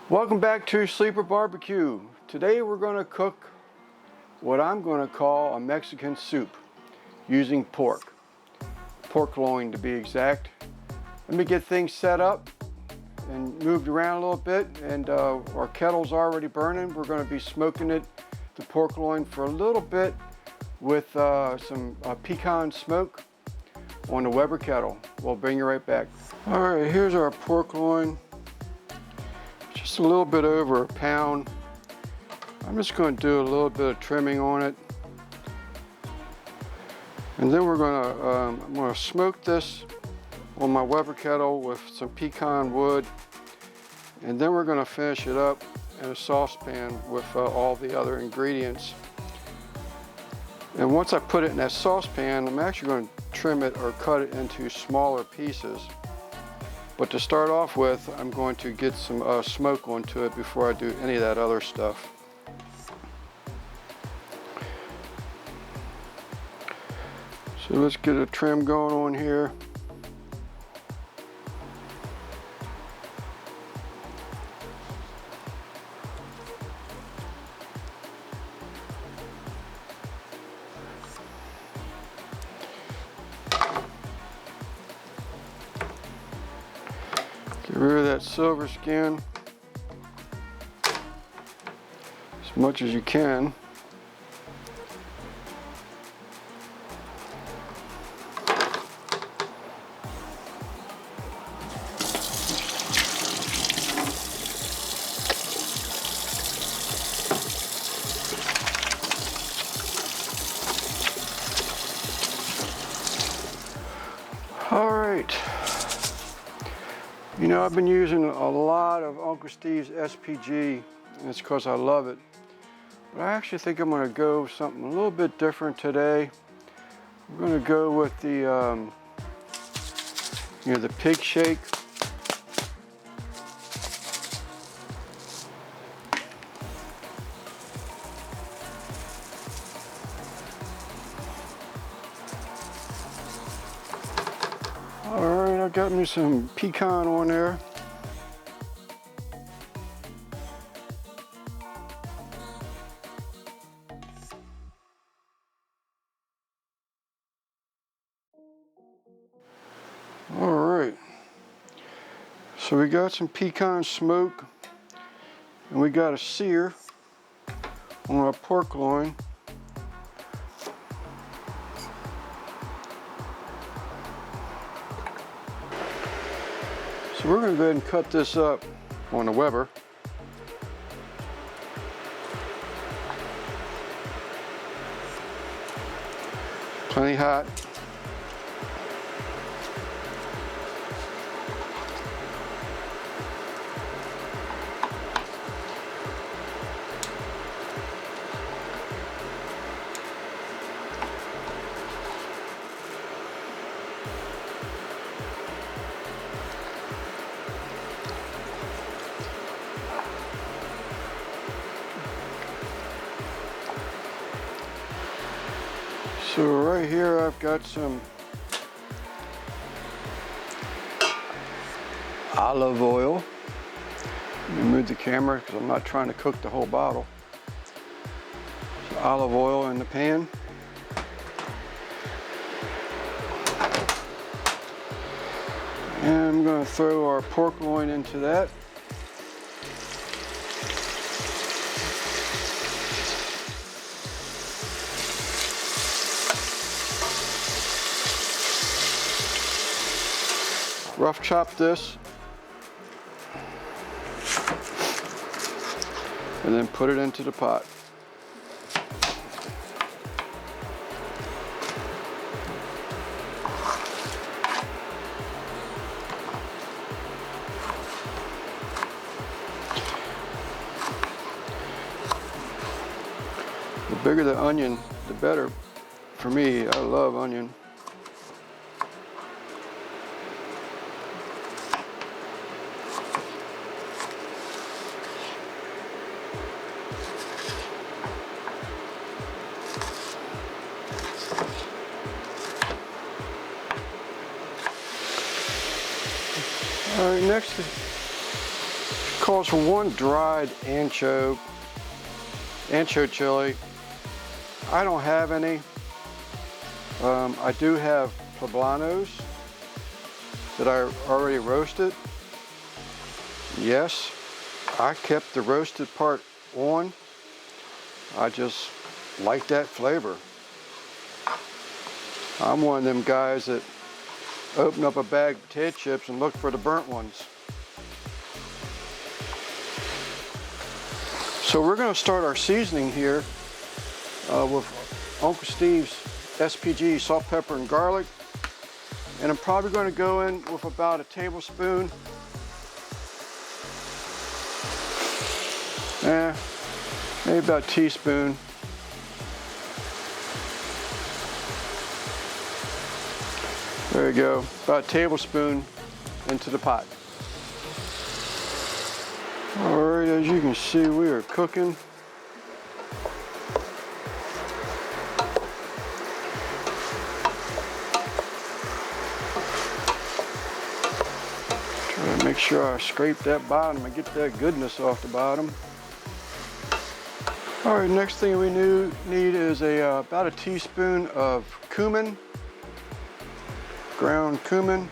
Welcome back to Sleeper Barbecue. Today we're going to cook what I'm going to call a Mexican soup using pork loin to be exact. Let me get things set up and moved around a little bit, and our kettle's already burning. We're going to be smoking the pork loin for a little bit with some Peacon Smoke on the Weber kettle. We'll bring you right back. All right, here's our pork loin. Just a little bit over a pound. I'm just going to do a little bit of trimming on it, and then I'm going to smoke this on my Weber kettle with some pecan wood, and then we're going to finish it up in a saucepan with all the other ingredients. And once I put it in that saucepan, I'm actually going to trim it or cut it into smaller pieces. But to start off with, I'm going to get some smoke onto it before I do any of that other stuff. So let's get a trim going on here. Get rid of that silver skin as much as you can. All right. You know, I've been using a lot of Uncle Steve's SPG, and it's because I love it. But I actually think I'm going to go something a little bit different today. I'm going to go with the, the pig shake. All right, I got me some pecan on there. All right, so we got some Peacon Smoke, and we got a sear on our pork loin. So we're going to go ahead and cut this up on the Weber. Plenty hot. So right here I've got some olive oil. Let me move the camera because I'm not trying to cook the whole bottle. So olive oil in the pan. And I'm going to throw our pork loin into that. Rough chop this, and then put it into the pot. The bigger the onion, the better. For me, I love onion. All right, next Calls for 1 dried ancho chili. I don't have any. I do have poblanos that I already roasted. Yes, I kept the roasted part on. I just like that flavor. I'm one of them guys that open up a bag of potato chips and look for the burnt ones. So we're going to start our seasoning here with Uncle Steve's SPG, salt, pepper, and garlic. And I'm probably going to go in with about a tablespoon. Maybe about a teaspoon. There you go, about a tablespoon into the pot. All right, as you can see, we are cooking. Try to make sure I scrape that bottom and get that goodness off the bottom. All right, next thing we need is about a teaspoon of cumin, ground cumin.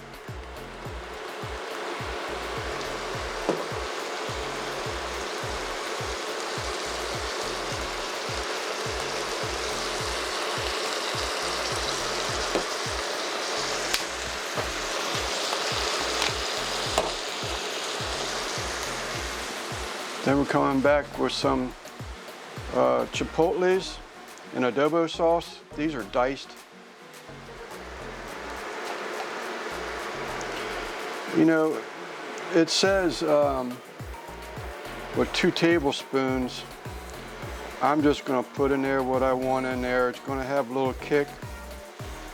Then we're coming back with some chipotles and adobo sauce. These are diced. You know, it says with 2 tablespoons. I'm just going to put in there what I want in there. It's going to have a little kick.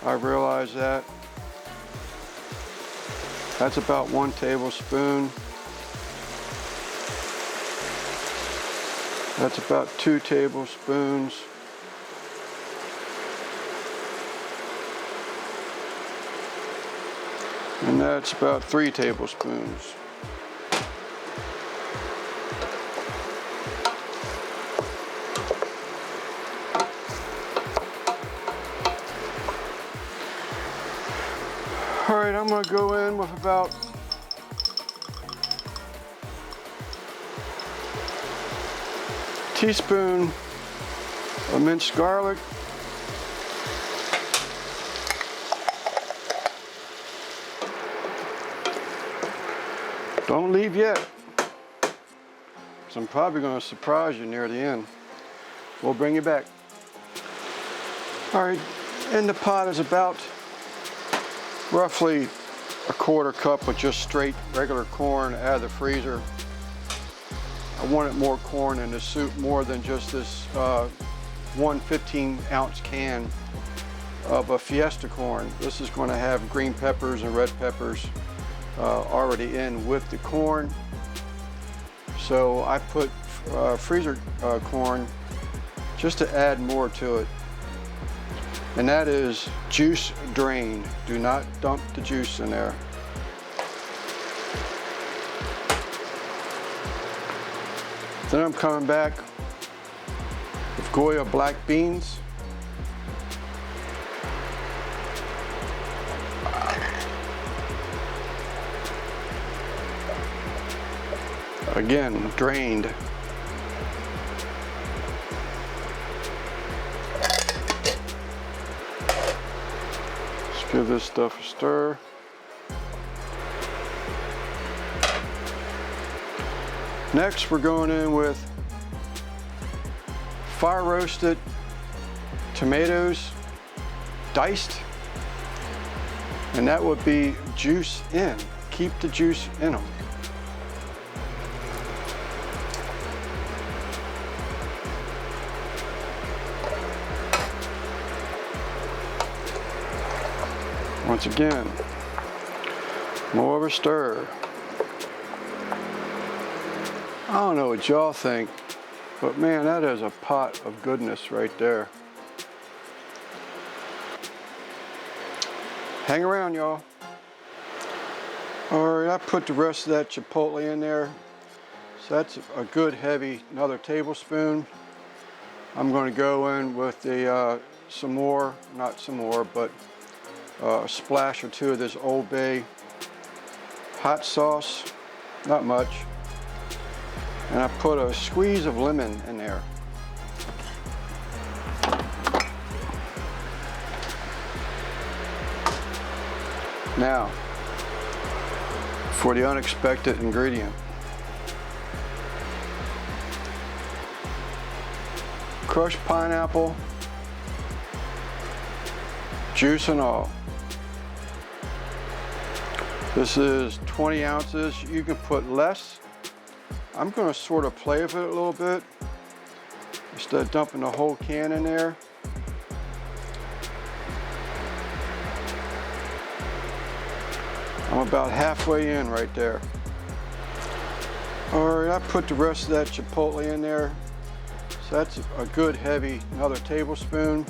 I realize that. That's about 1 tablespoon. That's about 2 tablespoons. And that's about 3 tablespoons. All right, I'm going to go in with about a teaspoon of minced garlic. Don't leave yet, because I'm probably going to surprise you near the end. We'll bring you back. All right, in the pot is about roughly a 1/4 cup of just straight regular corn out of the freezer. I wanted more corn in the soup, more than just this 1 15-ounce can of a Fiesta corn. This is going to have green peppers and red peppers already in with the corn. So I put freezer corn just to add more to it. And that is juice drained. Do not dump the juice in there. Then I'm coming back with Goya black beans. Again, drained. Let's give this stuff a stir. Next, we're going in with fire roasted tomatoes, diced, and that would be juice in. Keep the juice in them. Once again, more of a stir. I don't know what y'all think, but man, that is a pot of goodness right there. Hang around, y'all. All right, I put the rest of that chipotle in there. So that's a good heavy, another tablespoon. I'm going to go in with the some more, not some more, but a splash or two of this Old Bay hot sauce, not much. And I put a squeeze of lemon in there. Now, for the unexpected ingredient. Crushed pineapple, juice and all. This is 20 ounces. You can put less. I'm going to sort of play with it a little bit instead of dumping the whole can in there. I'm about halfway in right there. All right, I put the rest of that chipotle in there. So that's a good heavy, another tablespoon.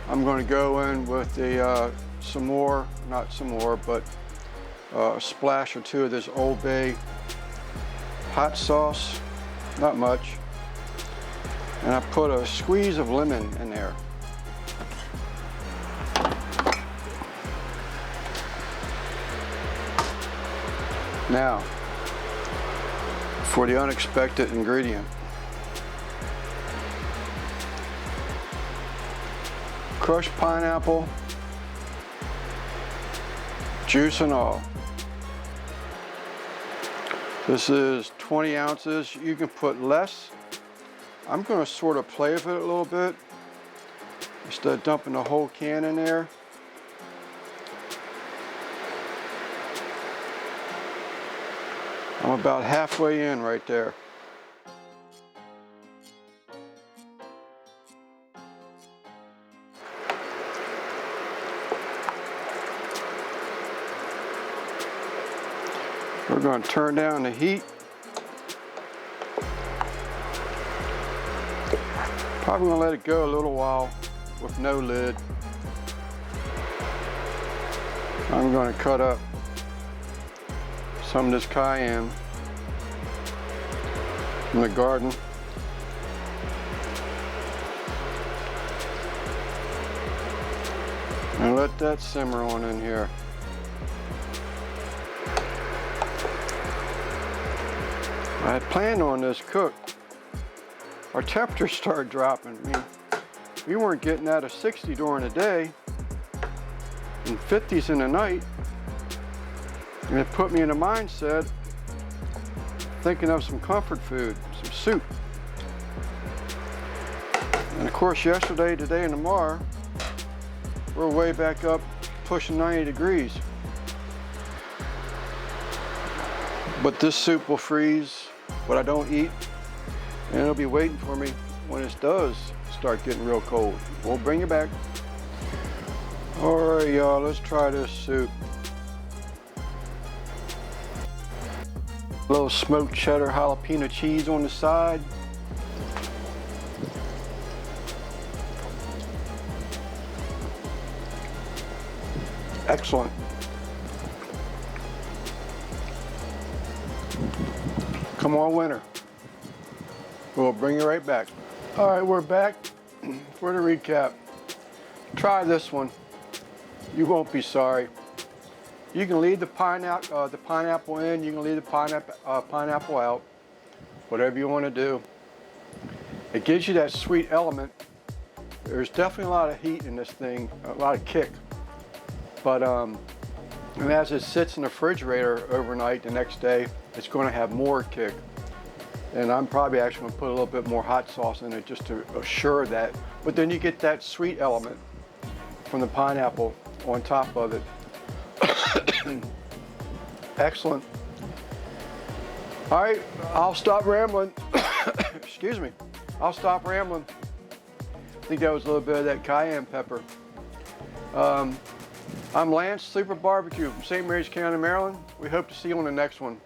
I'm going to go in with the some more, not some more, but a splash or two of this Old Bay hot sauce, not much. And I put a squeeze of lemon in there. Now, for the unexpected ingredient. Crushed pineapple, juice and all. This is 20 ounces. You can put less. I'm going to sort of play with it a little bit instead of dumping the whole can in there. I'm about halfway in right there. We're going to turn down the heat. Probably going to let it go a little while with no lid. I'm going to cut up some of this cayenne from the garden. And let that simmer on in here. I had planned on this cook. Our temperature started dropping. I mean, we weren't getting out of 60 during the day and 50s in the night. And it put me in a mindset thinking of some comfort food, some soup. And of course, yesterday, today, and tomorrow, we're way back up pushing 90 degrees. But this soup will freeze what I don't eat, and it'll be waiting for me when it does start getting real cold. We'll bring it back. All right, y'all, let's try this soup. A little smoked cheddar jalapeno cheese on the side. Excellent. Come on, winter. We'll bring you right back. All right, we're back for the recap. Try this one. You won't be sorry. You can leave the pineapple in. You can leave the pineapple out. Whatever you want to do. It gives you that sweet element. There's definitely a lot of heat in this thing, a lot of kick. But and as it sits in the refrigerator overnight, the next day, it's going to have more kick. And I'm probably actually going to put a little bit more hot sauce in it just to assure that. But then you get that sweet element from the pineapple on top of it. Excellent. All right, I'll stop rambling. Excuse me. I'll stop rambling. I think that was a little bit of that cayenne pepper. I'm Lance, Sleeper Barbecue from St. Mary's County, Maryland. We hope to see you on the next one.